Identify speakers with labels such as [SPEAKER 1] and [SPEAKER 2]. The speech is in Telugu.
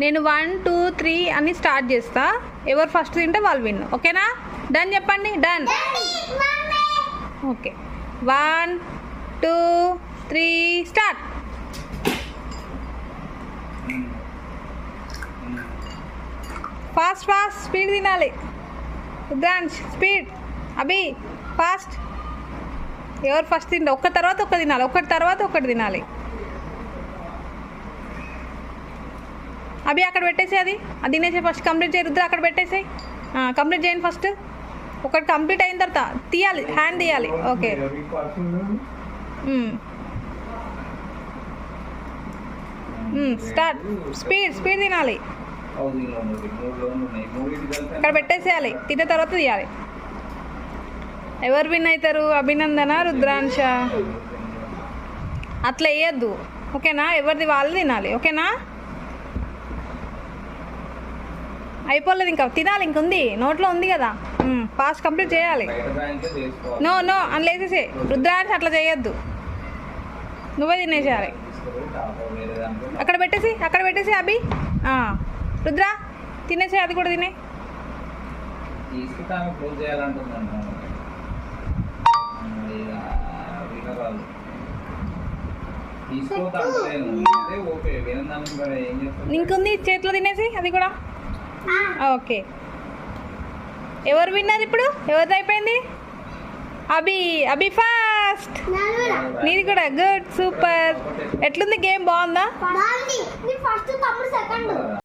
[SPEAKER 1] నేను 1 2 3 అని స్టార్ట్ చేస్తా. ఎవరు ఫస్ట్ తింటే వాళ్ళు విన్. ఓకేనా? డన్ చెప్పండి. Done. Okay. 1 2 3 start. Fast fast speed తినాలి. రుద్రాంశ్ స్పీడ్. అభి ఫాస్ట్. ఎవరు ఫస్ట్ తింటే ఒక్క తర్వాత ఒక్క తినాలి, ఒకటి తర్వాత ఒకటి తినాలి. అభి అక్కడ పెట్టేసి అది తినేసే ఫస్ట్ కంప్లీట్ చేయి. రుద్ర అక్కడ పెట్టేసాయి. కంప్లీట్ చేయండి ఫస్ట్. ఒకటి కంప్లీట్ అయిన తర్వాత తీయాలి, హ్యాండ్ తీయాలి. ఓకే. స్టార్ట్. స్పీడ్ స్పీడ్ తినాలి. అక్కడ పెట్టేసేయాలి, తిన్న తర్వాత తీయాలి. ఎవరు విన్ అవుతారు? అభినందన, రుద్రాంశ? అట్లా వేయద్దు. ఓకేనా? ఎవరిది వాళ్ళు తినాలి. ఓకేనా? అయిపోలేదు ఇంకా, తినాలి. ఇంకుంది, నోట్లో ఉంది కదా. ఫాస్ట్ కంప్లీట్ చేయాలి. నో నో అని లేసేసే. రుద్రాంశ అట్లా చేయొద్దు, నువ్వే తినేసేయాలి. అక్కడ పెట్టేసి అభి. రుద్ర తినేసే, అది కూడా తినే. ఇంకుంది చేతిలో, తినేసి అది కూడా. ఓకే. ఎవరు విన్నారు ఇప్పుడు? ఎవరిది అయిపోయింది? అభి ఫాస్ట్. నీది కూడా. Good, super. ఎట్లుంది గేమ్? బాగుందా?